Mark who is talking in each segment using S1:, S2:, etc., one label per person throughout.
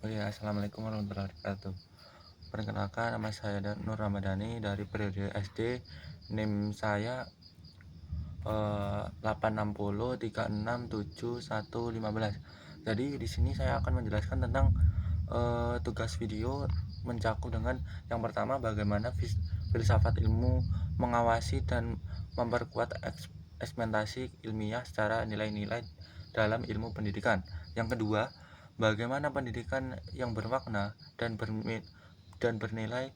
S1: Oh ya, Assalamualaikum warahmatullahi wabarakatuh. Perkenalkan, nama saya Nur Ramadhani dari periode SD. NIM saya 860367115. Jadi di sini saya akan menjelaskan tentang tugas video mencakup dengan yang pertama bagaimana filsafat ilmu mengawasi dan memperkuat eksperimentasi ilmiah secara nilai-nilai dalam ilmu pendidikan. Yang kedua, bagaimana pendidikan yang bermakna dan bernilai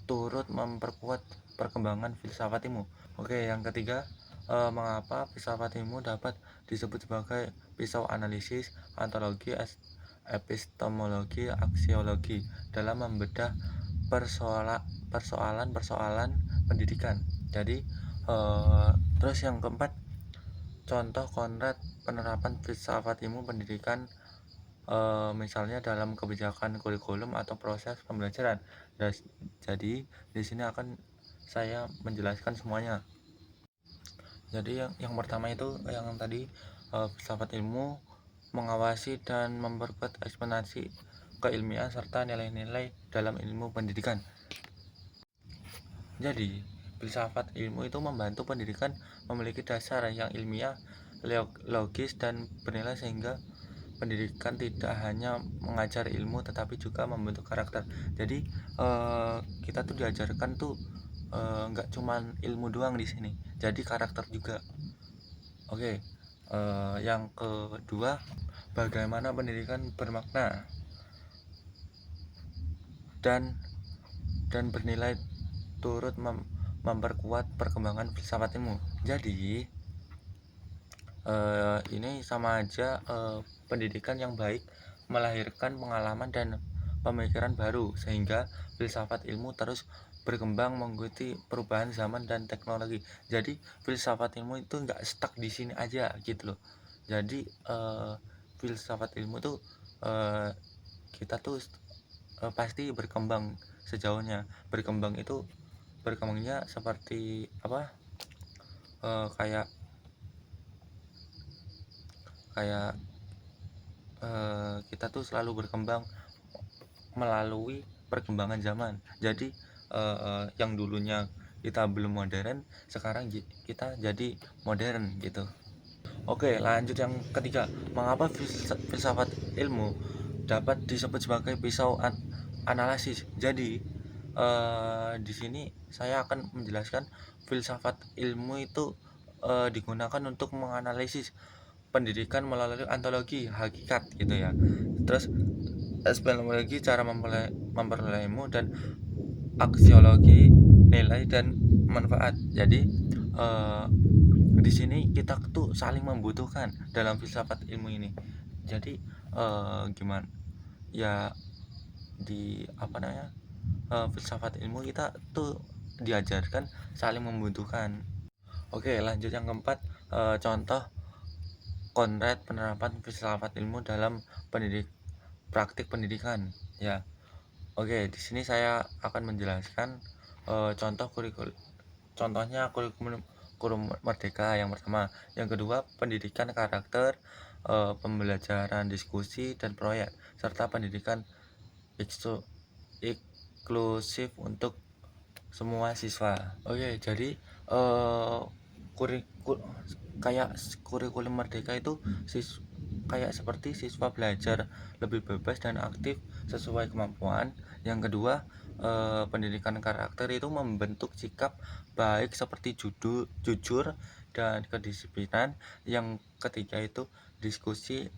S1: turut memperkuat perkembangan filsafat ilmu. Oke, yang ketiga, mengapa filsafat ilmu dapat disebut sebagai pisau analisis, ontologi, epistemologi, aksiologi dalam membedah persoalan-persoalan pendidikan. Jadi, terus yang keempat, contoh konkret penerapan filsafat ilmu pendidikan, misalnya dalam kebijakan kurikulum atau proses pembelajaran. Jadi di sini akan saya menjelaskan semuanya. Jadi yang pertama itu yang tadi, filsafat ilmu mengawasi dan memperkuat eksperimentasi keilmian serta nilai-nilai dalam ilmu pendidikan. Jadi filsafat ilmu itu membantu pendidikan memiliki dasar yang ilmiah, logis, dan bernilai sehingga pendidikan tidak hanya mengajar ilmu tetapi juga membentuk karakter. Jadi kita tuh diajarkan tuh nggak cuman ilmu doang di sini, jadi karakter juga. Oke, yang kedua, bagaimana pendidikan bermakna dan bernilai turut memperkuat perkembangan filsafat ilmu. Jadi ini sama aja, pendidikan yang baik melahirkan pengalaman dan pemikiran baru sehingga filsafat ilmu terus berkembang mengikuti perubahan zaman dan teknologi. Jadi filsafat ilmu itu nggak stuck di sini aja gitu loh. Jadi filsafat ilmu tuh, kita tuh pasti berkembang sejauhnya. Berkembangnya seperti apa, kayak kayak kita tuh selalu berkembang melalui perkembangan zaman. Jadi yang dulunya kita belum modern, sekarang kita jadi modern gitu. Oke, lanjut yang ketiga, mengapa filsafat ilmu dapat disebut sebagai pisau analisis. Jadi di sini saya akan menjelaskan filsafat ilmu itu digunakan untuk menganalisis pendidikan melalui antologi hakikat gitu ya. Terus epistemologi cara memperoleh ilmu, dan aksiologi nilai dan manfaat. Jadi di sini kita tuh saling membutuhkan dalam filsafat ilmu ini. Jadi gimana ya, di apa namanya, filsafat ilmu kita tuh diajarkan saling membutuhkan. Oke, lanjut yang keempat, contoh konkret penerapan filsafat ilmu dalam praktik pendidikan ya. Oke, di sini saya akan menjelaskan contohnya kurikulum merdeka yang pertama. Yang kedua, pendidikan karakter, pembelajaran diskusi dan proyek, serta pendidikan inklusif untuk semua siswa. Oke, jadi kurikulum kayak kurikulum merdeka itu kayak seperti siswa belajar lebih bebas dan aktif sesuai kemampuan. Yang kedua, pendidikan karakter itu membentuk sikap baik seperti jujur dan kedisiplinan. Yang ketiga itu diskusi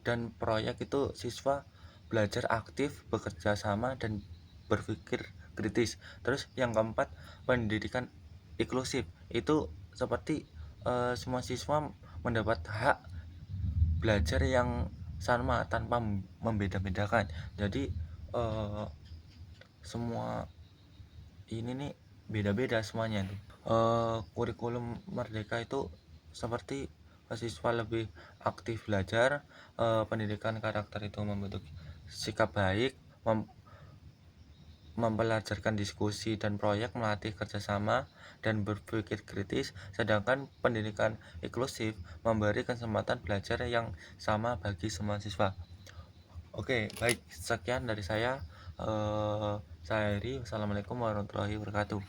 S1: dan proyek, itu siswa belajar aktif, bekerja sama, dan berpikir kritis. Terus yang keempat, pendidikan inklusif itu seperti semua siswa mendapat hak belajar yang sama tanpa membeda-bedakan. Jadi semua ini nih beda-beda semuanya tuh. Kurikulum merdeka itu seperti siswa lebih aktif belajar, pendidikan karakter itu membentuk sikap baik, mempelajarkan diskusi dan proyek, melatih kerjasama dan berpikir kritis, sedangkan pendidikan inklusif memberi kesempatan belajar yang sama bagi semua siswa. Oke, baik, sekian dari saya. Saya Heri, wassalamualaikum warahmatullahi wabarakatuh.